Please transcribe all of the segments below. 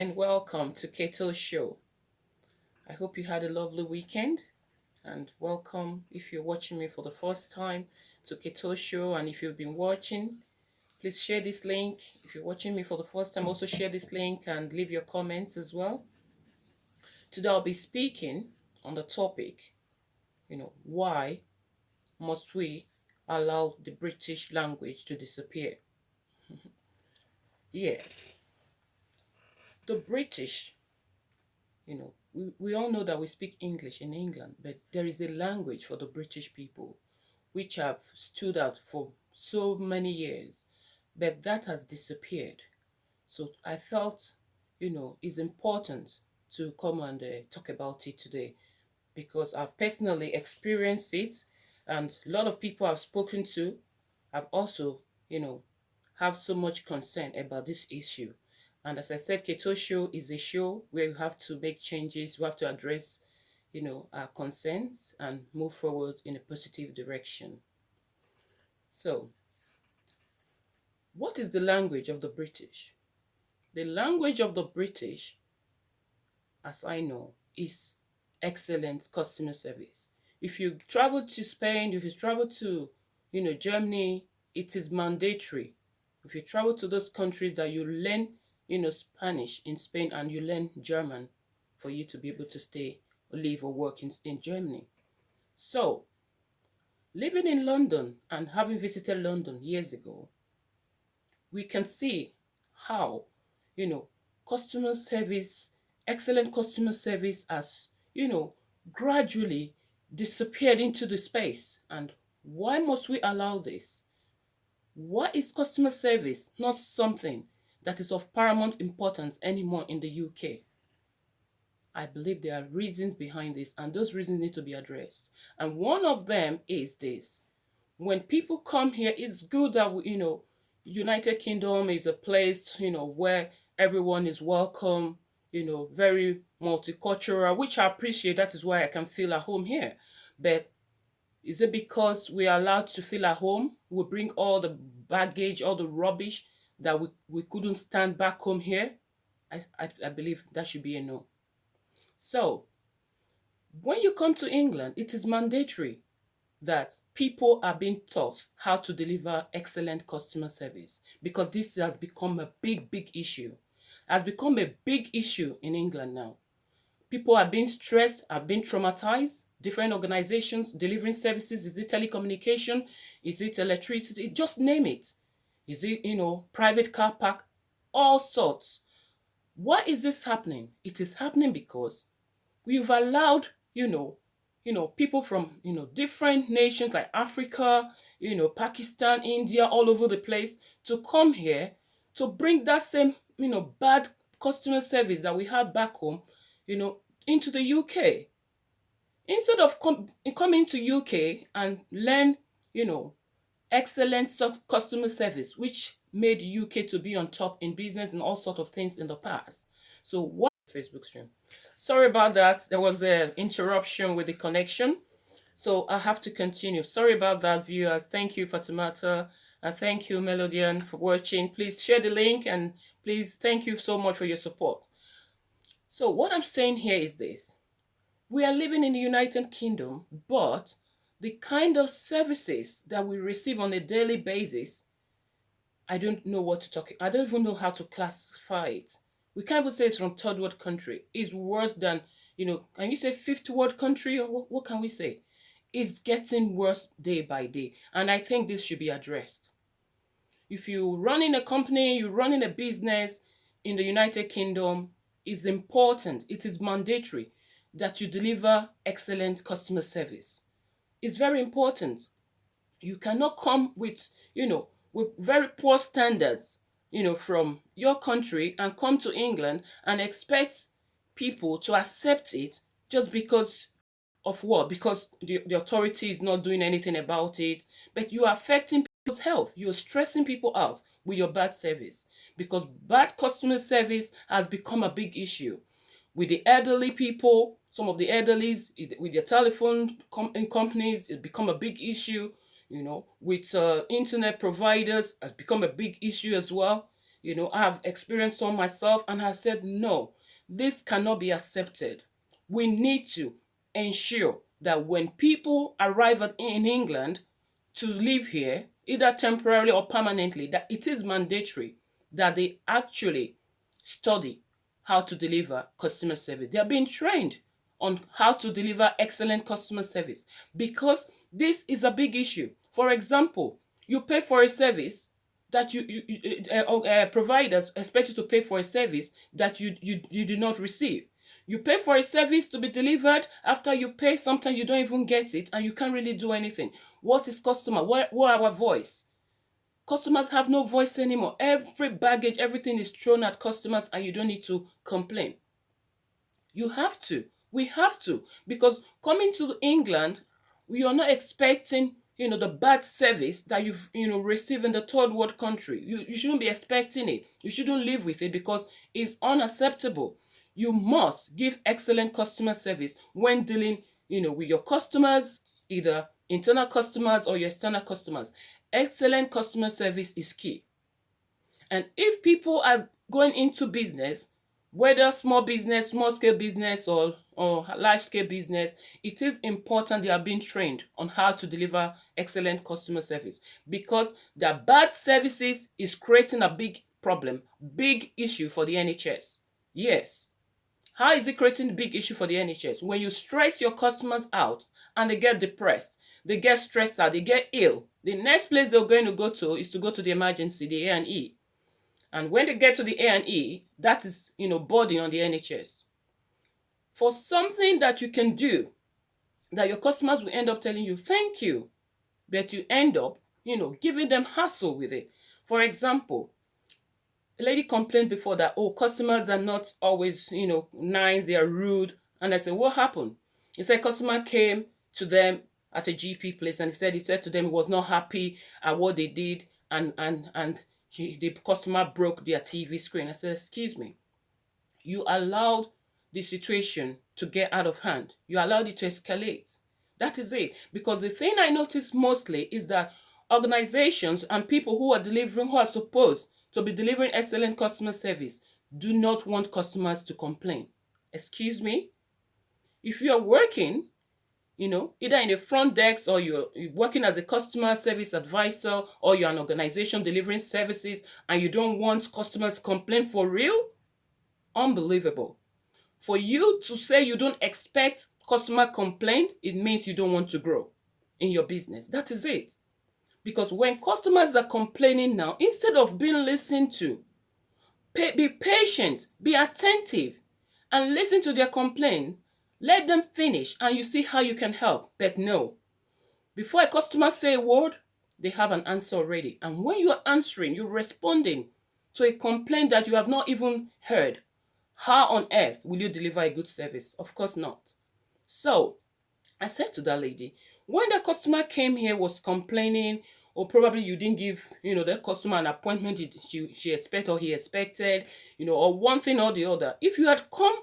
And welcome to Keto Show. I hope you had a lovely weekend and welcome if you're watching me for the first time to Keto Show. And if you've been watching, please share this link. If you're watching me for the first time, also share this link and leave your comments as well. Today I'll be speaking on the topic, why must we allow the British language to disappear? Yes, the British, we all know that we speak English in England, but there is a language for the British people which have stood out for so many years, but that has disappeared. So I felt, it's important to come and talk about it today because I've personally experienced it and a lot of people I've spoken to have also, you know, have so much concern about this issue. And as I said, Keto Show is a show where you have to make changes, you have to address, our concerns and move forward in a positive direction. So, what is the language of the British? The language of the British, as I know, is excellent customer service. If you travel to Spain, if you travel to, Germany, it is mandatory. If you travel to those countries that you learn, Spanish in Spain and you learn German for you to be able to stay or live or work in Germany. So, living in London and having visited London years ago, we can see how, you know, customer service, excellent customer service has, gradually disappeared into the space. And why must we allow this? Why is customer service not something that is of paramount importance anymore in the UK? I believe there are reasons behind this, and those reasons need to be addressed. And one of them is this: when people come here, it's good that United Kingdom is a place, where everyone is welcome, very multicultural, which I appreciate. That is why I can feel at home here. But is it because we are allowed to feel at home? We bring all the baggage, all the rubbish that we couldn't stand back home here? I believe that should be a no. So, when you come to England, it is mandatory that people are being taught how to deliver excellent customer service because this has become a big issue. Has become a big issue in England now. People are being stressed, are being traumatized. Different organizations delivering services. Is it telecommunication? Is it electricity? Just name it. Is it, private car park? All sorts. Why is this happening? It is happening because we've allowed, people from, different nations like Africa, Pakistan, India, all over the place to come here to bring that same, bad customer service that we had back home, into the UK. Instead of coming to UK and learn, you know, excellent customer service, which made UK to be on top in business and all sort of things in the past. So what Facebook stream? Sorry about that. There was an interruption with the connection. So I have to continue. Sorry about that, viewers. Thank you, Fatimata. And thank you, Melodian, for watching. Please share the link and please thank you so much for your support. So what I'm saying here is this. We are living in the United Kingdom, but the kind of services that we receive on a daily basis, I don't know what to talk. I don't even know how to classify it. We can't even say it's from third world country. It's worse than, can you say fifth world country or what can we say? It's getting worse day by day. And I think this should be addressed. If you run in a company, you run in a business in the United Kingdom, it's important, it is mandatory that you deliver excellent customer service. It's very important. You cannot come with very poor standards, from your country and come to England and expect people to accept it just because of what? Because the authority is not doing anything about it, but you are affecting people's health. You're stressing people out with your bad service because bad customer service has become a big issue with the elderly people. Some of the elderlies with their telephone companies, it become a big issue. With internet providers, has become a big issue as well. I have experienced some myself, and I said, no, this cannot be accepted. We need to ensure that when people arrive in England to live here, either temporarily or permanently, that it is mandatory that they actually study how to deliver customer service. They are being trained on how to deliver excellent customer service, because this is a big issue. For example, you pay for a service that providers expect you to pay for a service that you do not receive. You pay for a service to be delivered. After you pay, sometimes you don't even get it, and you can't really do anything. What is customer? What our voice? Customers have no voice anymore. Every baggage, everything is thrown at customers, and you don't need to complain. You have to. We have to. Because coming to England, we are not expecting, the bad service that you've, received in the third world country. You shouldn't be expecting it. You shouldn't live with it, because it's unacceptable. You must give excellent customer service when dealing, with your customers, either internal customers or your external customers. Excellent customer service is key. And if people are going into business, whether small business, small scale business, or large scale business, it is important they are being trained on how to deliver excellent customer service, because the bad services is creating a big problem, big issue for the NHS. Yes. How is it creating a big issue for the NHS? When you stress your customers out and they get depressed, they get stressed out, they get ill, the next place they're going to go to is to go to the emergency, the A&E. And when they get to the A&E, that is, burden on the NHS. For something that you can do, that your customers will end up telling you, thank you, but you end up, giving them hassle with it. For example, a lady complained before that, customers are not always, nice, they are rude. And I said, what happened? He said, customer came to them at a GP place, and he said to them he was not happy at what they did, and the customer broke their TV screen. I said, excuse me, you allowed the situation to get out of hand. You allowed it to escalate. That is it. Because the thing I noticed mostly is that organizations and people who are supposed to be delivering excellent customer service do not want customers to complain. Excuse me? If you are working, either in the front desk, or you're working as a customer service advisor, or you're an organization delivering services, and you don't want customers to complain for real, unbelievable. For you to say you don't expect customer complaint, it means you don't want to grow in your business. That is it. Because when customers are complaining now, instead of being listened to, be patient, be attentive, and listen to their complaint. Let them finish, and you see how you can help. But no, before a customer say a word, they have an answer already. And when you are answering, you're responding to a complaint that you have not even heard. How on earth will you deliver a good service? Of course not. So I said to that lady, when the customer came here, was complaining, or probably you didn't give, the customer an appointment she expected or he expected, or one thing or the other. If you had come,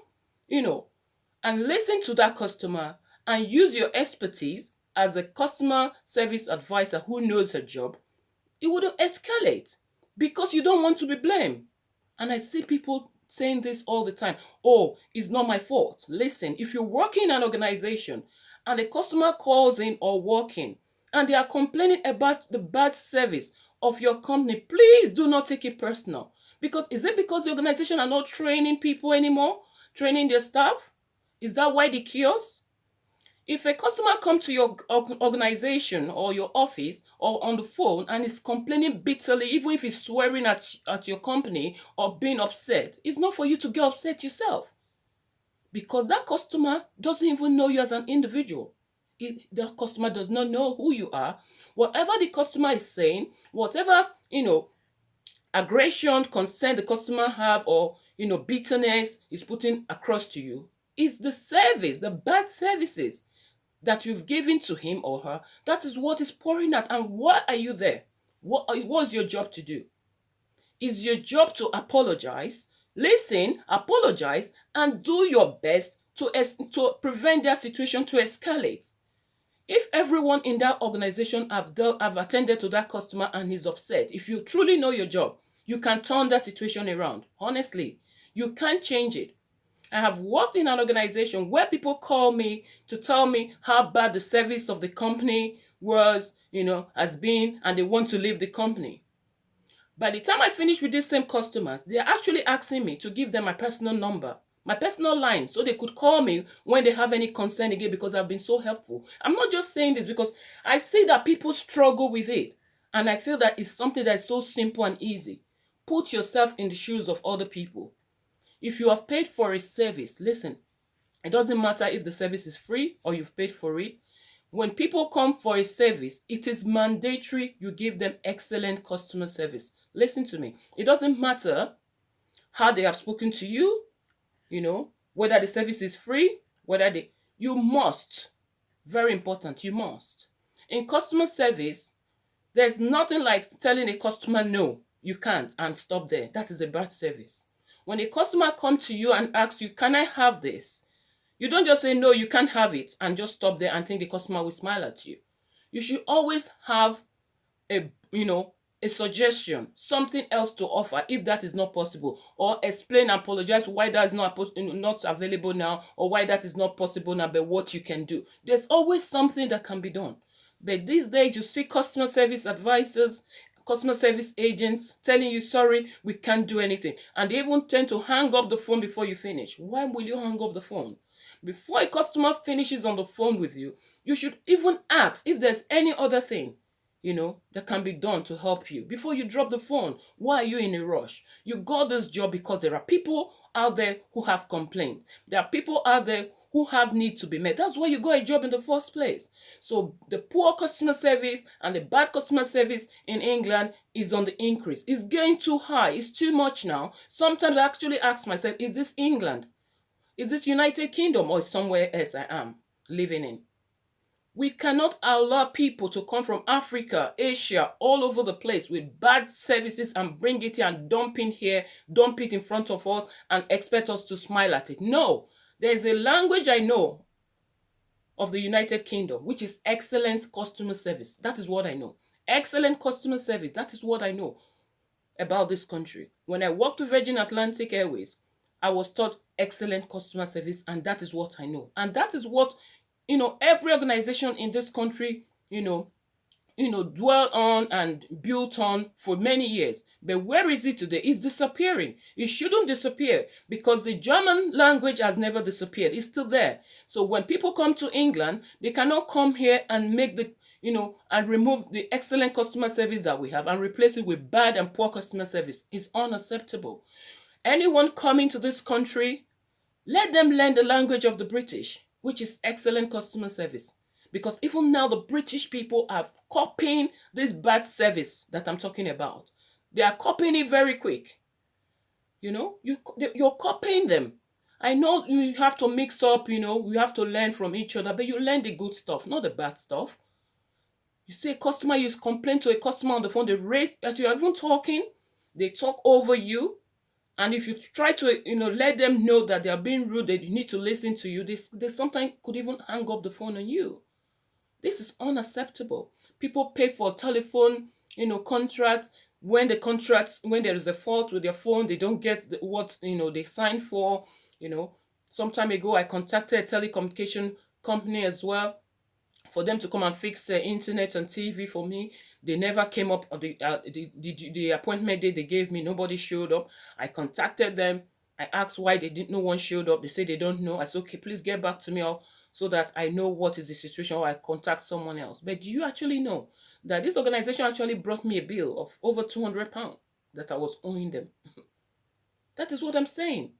and listen to that customer and use your expertise as a customer service advisor who knows her job, it wouldn't escalate, because you don't want to be blamed. And I see people saying this all the time. Oh, it's not my fault. Listen, if you're working in an organization and a customer calls in or walking and they are complaining about the bad service of your company, please do not take it personal. Because is it because the organization are not training people anymore? Training their staff? Is that why the chaos? If a customer comes to your organization or your office or on the phone and is complaining bitterly, even if he's swearing at your company or being upset, it's not for you to get upset yourself. Because that customer doesn't even know you as an individual. The customer does not know who you are. Whatever the customer is saying, whatever, aggression, concern the customer have, or, bitterness is putting across to you, is the service, the bad services that you've given to him or her. That is what is pouring out. And why are you there? What's your job to do? Is your job to apologize, listen, apologize, and do your best to prevent that situation to escalate. If everyone in that organization have attended to that customer and he's upset, if you truly know your job, you can turn that situation around. Honestly, you can't change it. I have worked in an organization where people call me to tell me how bad the service of the company was, has been, and they want to leave the company. By the time I finish with these same customers, they are actually asking me to give them my personal number, my personal line, so they could call me when they have any concern again, because I've been so helpful. I'm not just saying this because I see that people struggle with it. And I feel that it's something that is so simple and easy. Put yourself in the shoes of other people. If you have paid for a service, listen, it doesn't matter if the service is free or you've paid for it. When people come for a service, it is mandatory you give them excellent customer service. Listen to me. It doesn't matter how they have spoken to you, whether the service is free, you must, very important, you must. In customer service, there's nothing like telling a customer no, you can't, and stop there. That is a bad service. When a customer comes to you and asks you, can I have this? You don't just say, no, you can't have it, and just stop there and think the customer will smile at you. You should always have a suggestion, something else to offer if that is not possible, or explain and apologize why that is not available now, or why that is not possible now, but what you can do. There's always something that can be done. But these days you see customer service advisors, customer service agents telling you, sorry, we can't do anything, and they even tend to hang up the phone before you finish. Why will you hang up the phone? Before a customer finishes on the phone with you, you should even ask if there's any other thing that can be done to help you before you drop the phone. Why are you in a rush? You got this job because there are people out there who have complained. There are people out there who have need to be met. That's why you got a job in the first place. So the poor customer service and the bad customer service in England is on the increase. It's getting too high. It's too much now. Sometimes I actually ask myself, is this England? Is this United Kingdom, or somewhere else I am living in? We cannot allow people to come from Africa, Asia, all over the place with bad services and bring it here and dump it in front of us and expect us to smile at it. No, there's a language I know of the United Kingdom, which is excellent customer service. That is what I know. Excellent customer service. That is what I know about this country. When I worked with Virgin Atlantic Airways, I was taught excellent customer service, and that is what I know. And that is what every organization in this country, dwell on and built on for many years. But where is it today? It's disappearing. It shouldn't disappear, because the German language has never disappeared. It's still there. So when people come to England, they cannot come here and make and remove the excellent customer service that we have and replace it with bad and poor customer service. It's unacceptable. Anyone coming to this country, let them learn the language of the British, which is excellent customer service. Because even now, the British people are copying this bad service that I'm talking about. They are copying it very quick. You're copying them. I know you have to mix up, you have to learn from each other, but you learn the good stuff, not the bad stuff. You see a customer, you complain to a customer on the phone, they rate that you're even talking, they talk over you. And if you try to, let them know that they are being rude, that you need to listen to you, they sometimes could even hang up the phone on you. This is unacceptable. People pay for telephone, contracts. When there is a fault with their phone, they don't get what, they signed for. Some time ago, I contacted a telecommunication company as well for them to come and fix the internet and TV for me. They never came up. The appointment date they gave me, nobody showed up. I contacted them. I asked why no one showed up. They said they don't know. I said, okay, please get back to me so that I know what is the situation, or I contact someone else. But do you actually know that this organization actually brought me a bill of over £200 that I was owing them? That is what I'm saying.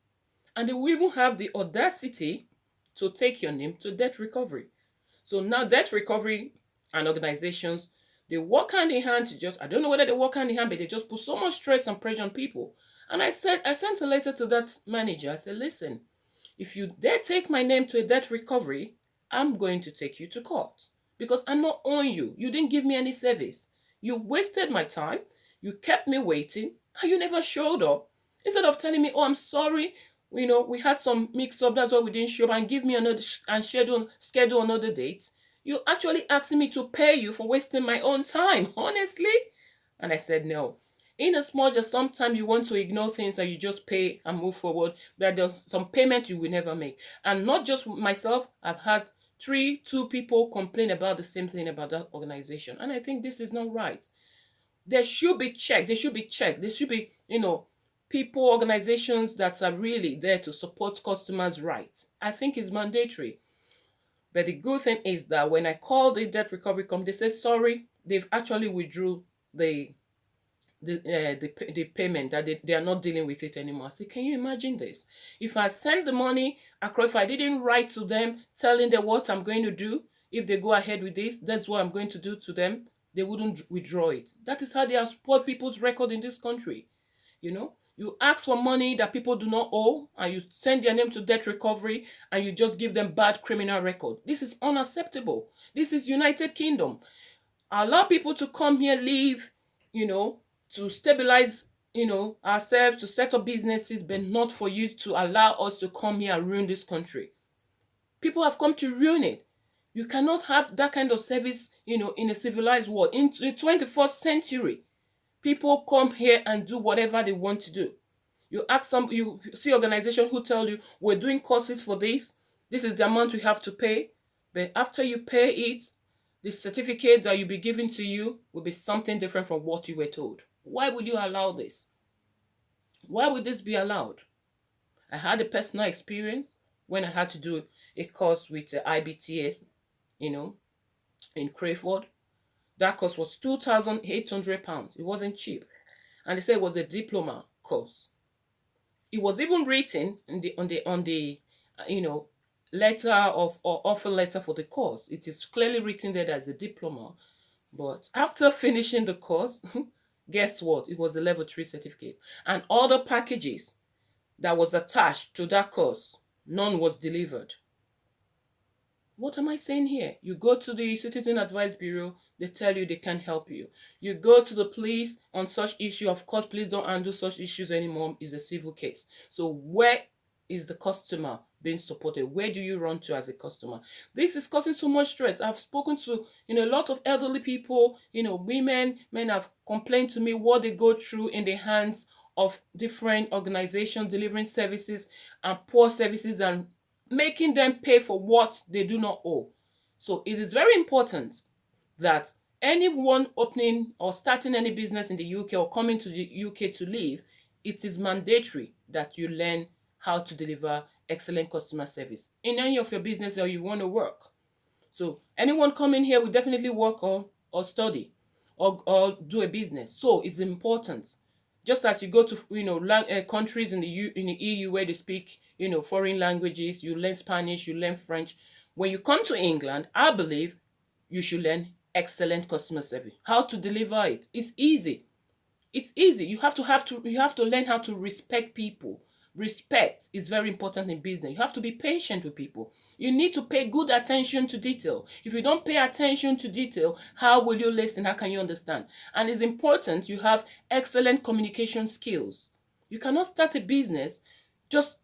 And they will even have the audacity to take your name to debt recovery. So now debt recovery and organizations, they work hand in hand I don't know whether they work hand in hand, but they just put so much stress and pressure on people. And I sent a letter to that manager. I said, listen, if you dare take my name to a debt recovery, I'm going to take you to court, because I'm not owing you. You didn't give me any service. You wasted my time. You kept me waiting, and you never showed up. Instead of telling me, oh, I'm sorry, we had some mix-up, that's why we didn't show up, and give me another and schedule another date. You actually asking me to pay you for wasting my own time, honestly? And I said no. In as much as sometimes you want to ignore things and you just pay and move forward, but there's some payment you will never make. And not just myself, I've had two people complain about the same thing about that organization. And I think this is not right. There should be check. There should be check. There should be, people, organizations that are really there to support customers' rights. I think it's mandatory. But the good thing is that when I called the debt recovery company, they said sorry, they've actually withdrew the the payment, that they are not dealing with it anymore. I say, can you imagine this? If I send the money across, if I didn't write to them telling them what I'm going to do, if they go ahead with this, that's what I'm going to do to them, they wouldn't withdraw it. That is how they have spoiled people's record in this country. You ask for money that people do not owe, and you send their name to debt recovery, and you just give them bad criminal record. This is unacceptable. This is United Kingdom. Allow people to come here, live, to stabilize, ourselves, to set up businesses, but not for you to allow us to come here and ruin this country. People have come to ruin it. You cannot have that kind of service, in a civilized world. In the 21st century, people come here and do whatever they want to do. You see organizations who tell you, we're doing courses for this is the amount we have to pay. But after you pay it, the certificate that will be given to you will be something different from what you were told. Why would you allow this? Why would this be allowed? I had a personal experience when I had to do a course with IBTS, in Crayford. That course was £2,800. It wasn't cheap. And they said it was a diploma course. It was even written on the letter of or offer letter for the course. It is clearly written there as a diploma. But after finishing the course, guess what? It was a level 3 certificate. And all the packages that was attached to that course, none was delivered. What am I saying here? You go to the Citizen Advice Bureau, they tell you they can't help you. You go to the police on such issue, of course, police don't handle such issues anymore. It's a civil case. So where is the customer being supported? Where do you run to as a customer? This is causing so much stress. I've spoken to, a lot of elderly people, women, men have complained to me what they go through in the hands of different organizations delivering services and poor services and making them pay for what they do not owe. So it is very important that anyone opening or starting any business in the UK or coming to the UK to live, it is mandatory that you learn how to deliver excellent customer service in any of your business or you want to work. So anyone coming here will definitely work or study or do a business. So it's important. Just as you go to countries in the EU where they speak foreign languages, you learn Spanish, you learn French. When you come to England, I believe you should learn excellent customer service. How to deliver it. It's easy. It's easy. You have to learn how to respect people. Respect is very important in business. You have to be patient with people. You need to pay good attention to detail. If you don't pay attention to detail, how will you listen? How can you understand? And it's important you have excellent communication skills. You cannot start a business just,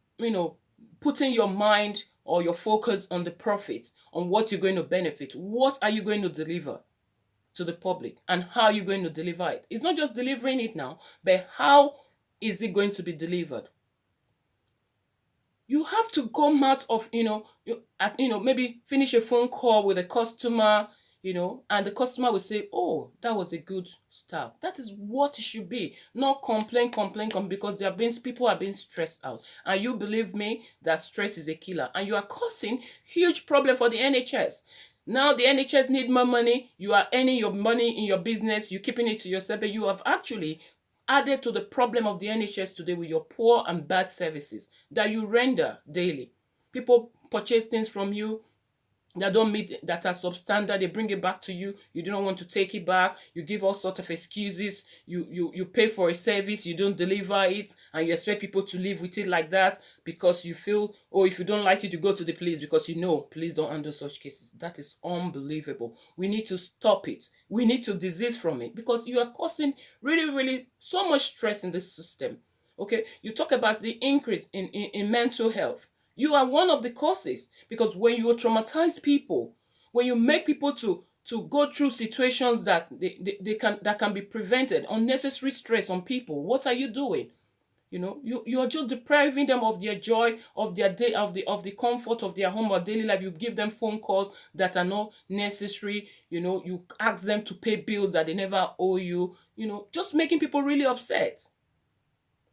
putting your mind or your focus on the profit, on what you're going to benefit. What are you going to deliver to the public and how you're going to deliver it? It's not just delivering it now, but how is it going to be delivered? You have to come out of, maybe finish a phone call with a customer, and the customer will say, oh, that was a good staff. That is what it should be. Not complain, because people are being stressed out. And you believe me, that stress is a killer. And you are causing huge problem for the NHS. Now the NHS need more money. You are earning your money in your business. You're keeping it to yourself. But you have actually added to the problem of the NHS today with your poor and bad services that you render daily. People purchase things from you that don't meet, that are substandard. They bring it back to you. You do not want to take it back. You give all sorts of excuses. You pay for a service, you don't deliver it, and you expect people to live with it like that because you feel, oh, if you don't like it, you go to the police because police don't handle such cases. That is unbelievable. We need to stop it. We need to desist from it because you are causing really, really so much stress in this system. Okay, you talk about the increase in mental health. You are one of the causes because when you traumatize people, when you make people to to go through situations that they can be prevented, unnecessary stress on people. What are you doing? You're just depriving them of their joy, of their day, of the comfort of their home or daily life. You give them phone calls that are not necessary. You ask them to pay bills that they never owe you. Just making people really upset.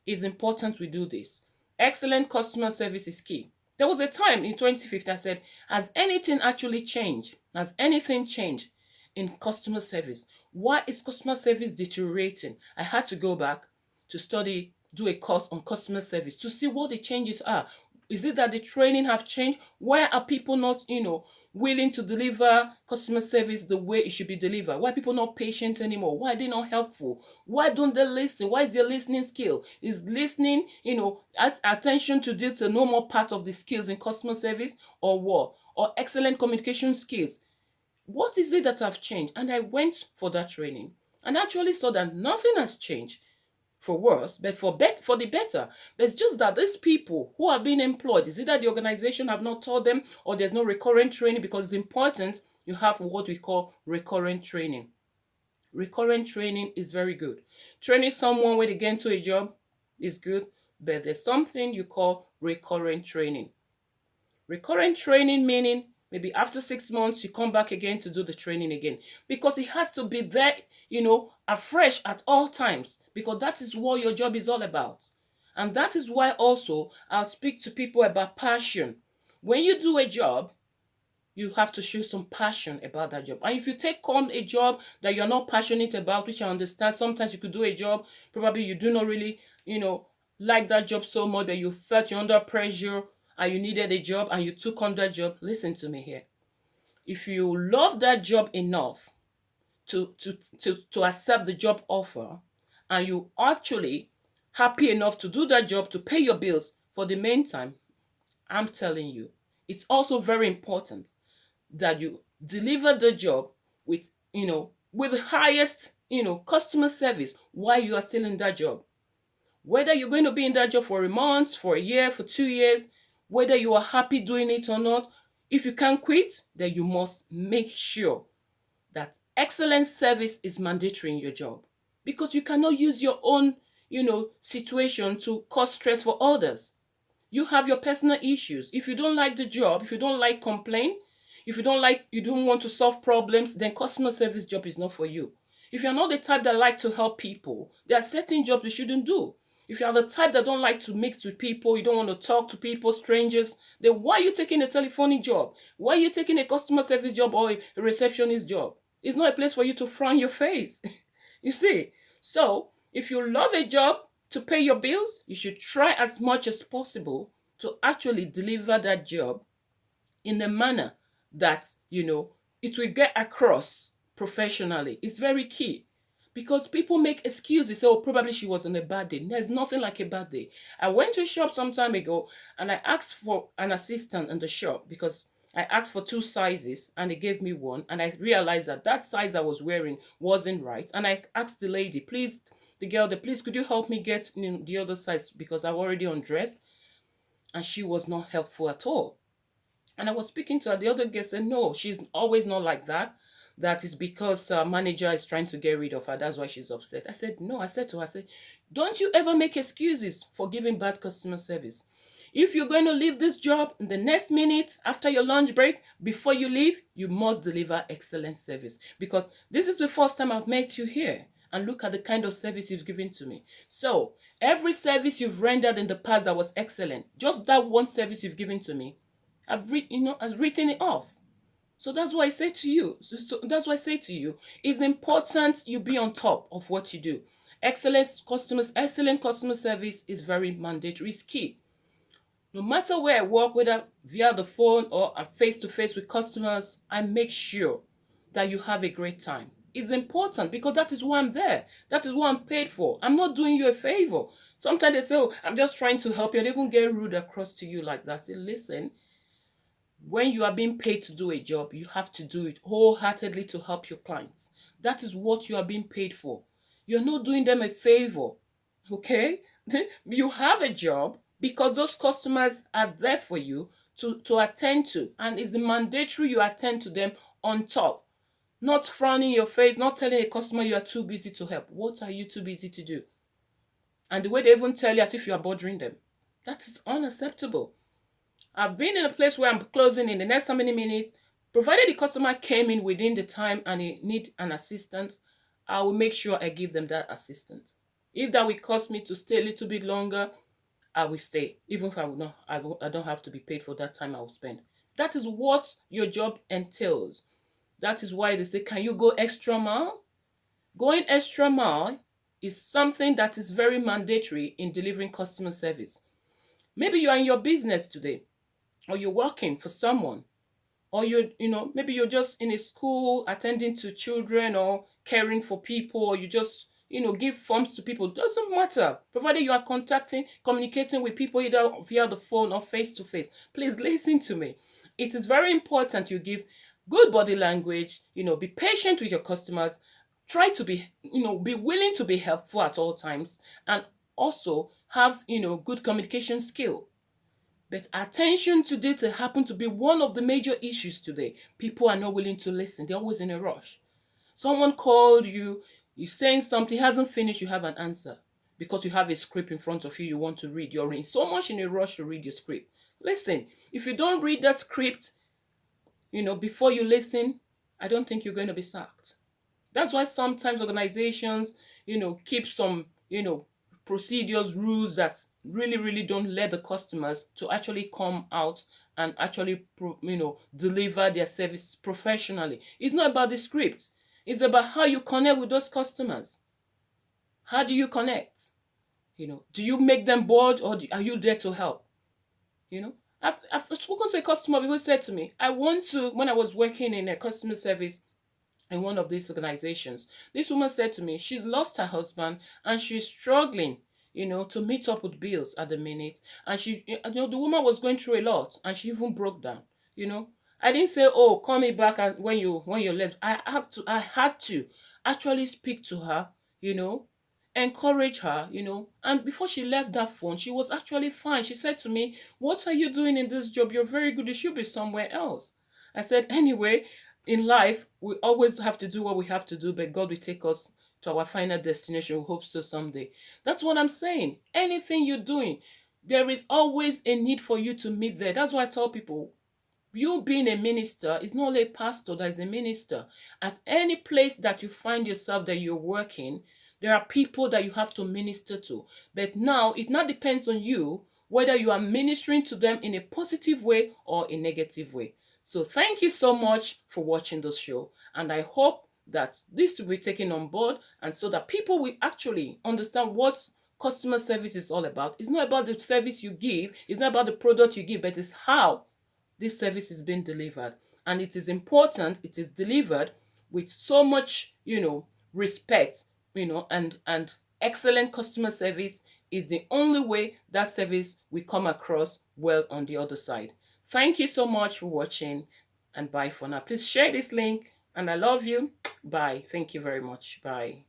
It's important we do this. Excellent customer service is key. There was a time in 2015 I said, has anything actually changed? Has anything changed in customer service? Why is customer service deteriorating? I had to go back to study, do a course on customer service to see what the changes are. Is it that the training have changed? Why are people not, willing to deliver customer service the way it should be delivered? Why are people not patient anymore? Why are they not helpful? Why don't they listen? Why is their listening skill? Is listening, as attention to detail no more part of the skills in customer service, or what? Or excellent communication skills? What is it that have changed? And I went for that training and actually saw that nothing has changed for worse, but for the better. But it's just that these people who are being employed, is it that the organization have not taught them, or there's no recurrent training? Because it's important you have what we call recurrent training. Recurrent training is very good. Training someone when they get into a job is good, but there's something you call recurrent training. Recurrent training meaning maybe after 6 months you come back again to do the training again, because it has to be there, afresh at all times, because that is what your job is all about. And that is why also I'll speak to people about passion. When you do a job, you have to show some passion about that job. And if you take on a job that you're not passionate about, which I understand, sometimes you could do a job, probably you do not really, like that job so much that you felt you're under pressure and you needed a job and you took on that job. Listen to me here. If you love that job enough to accept the job offer, and you actually happy enough to do that job to pay your bills for the meantime, I'm telling you, it's also very important that you deliver the job with the highest customer service while you are still in that job. Whether you're going to be in that job for a month, for a year, for 2 years, whether you are happy doing it or not, if you can't quit, then you must make sure that excellent service is mandatory in your job, because you cannot use your own situation to cause stress for others. You have your personal issues. If you don't like the job, if you don't like complain, if you don't want to solve problems, then customer service job is not for you. If you're not the type that like to help people, there are certain jobs you shouldn't do. If you are the type that don't like to mix with people, you don't want to talk to people, strangers, then why are you taking a telephonic job? Why are you taking a customer service job or a receptionist job? It's not a place for you to frown your face. You see? So, if you love a job to pay your bills, you should try as much as possible to actually deliver that job in a manner that, it will get across professionally. It's very key. Because people make excuses. Say, oh, probably she was on a bad day. There's nothing like a bad day. I went to a shop some time ago and I asked for an assistant in the shop because I asked for 2 sizes and they gave me one. And I realized that size I was wearing wasn't right. And I asked the lady, please, please, could you help me get the other size because I've already undressed? And she was not helpful at all. And I was speaking to her. The other girl said, no, she's always not like that. That is because manager is trying to get rid of her. That's why she's upset. I said, no. I said to her, don't you ever make excuses for giving bad customer service. If you're going to leave this job in the next minute after your lunch break, before you leave, you must deliver excellent service. Because this is the first time I've met you here. And look at the kind of service you've given to me. So, every service you've rendered in the past that was excellent, just that one service you've given to me, I've written it off. So that's why I say to you. That's why I say to you, it's important you be on top of what you do. Excellent customer service is very mandatory. It's key. No matter where I work, whether via the phone or face to face with customers, I make sure that you have a great time. It's important because that is why I'm there. That is what I'm paid for. I'm not doing you a favor. Sometimes they say, oh, I'm just trying to help you. I don't even get rude across to you like that. Say, listen, when you are being paid to do a job, you have to do it wholeheartedly to help your clients. That is what you are being paid for. You're not doing them a favor, okay? You have a job because those customers are there for you to attend to, and it's mandatory you attend to them on top. not frowning your face, not telling a customer you are too busy to help. What are you too busy to do? And the way they even tell you as if you are bothering them. That is unacceptable. I've been in a place where I'm closing in the next how many minutes. Provided the customer came in within the time and they need an assistant, I will make sure I give them that assistant. If that will cost me to stay a little bit longer, I will stay. Even if I don't have to be paid for that time I will spend. That is what your job entails. That is why they say, can you go extra mile? Going extra mile is something that is very mandatory in delivering customer service. Maybe you are in your business today, or you're working for someone, or maybe you're just in a school attending to children or caring for people, or you just give forms to people. Doesn't matter, provided you are communicating with people either via the phone or face to face. Please listen to me. It is very important you give good body language, be patient with your customers, try to be willing to be helpful at all times, and also have good communication skill. But attention to detail happen to be one of the major issues today. People are not willing to listen. They're always in a rush. Someone called you, you're saying something, hasn't finished, you have an answer. Because you have a script in front of you you want to read. You're in so much in a rush to read your script. Listen, if you don't read that script, before you listen, I don't think you're going to be sacked. That's why sometimes organizations, keep some, procedures, rules that really, really don't let the customers to actually come out and actually, deliver their service professionally. It's not about the script. It's about how you connect with those customers. How do you connect? Do you make them bored, or are you there to help? I've spoken to a customer who said to me, when I was working in a customer service in one of these organizations, this woman said to me she's lost her husband and she's struggling, to meet up with bills at the minute. And the woman was going through a lot and she even broke down. I didn't say, oh, call me back and when you left. I had to actually speak to her, encourage her, and before she left that phone, she was actually fine. She said to me, what are you doing in this job? You're very good. You should be somewhere else. I said, anyway, in life, we always have to do what we have to do, but God will take us to our final destination. We hope so someday. That's what I'm saying. Anything you're doing, there is always a need for you to meet there. That's why I tell people, you being a minister is not only a pastor that is a minister. At any place that you find yourself that you're working, there are people that you have to minister to. But now, it now depends on you whether you are ministering to them in a positive way or a negative way. So thank you so much for watching this show. And I hope that this will be taken on board, and so that people will actually understand what customer service is all about. It's not about the service you give. It's not about the product you give, but it's how this service is being delivered. And it is important it is delivered with so much, respect, and excellent customer service is the only way that service will come across well on the other side. Thank you so much for watching, and bye for now. Please share this link, and I love you. Bye. Thank you very much. Bye.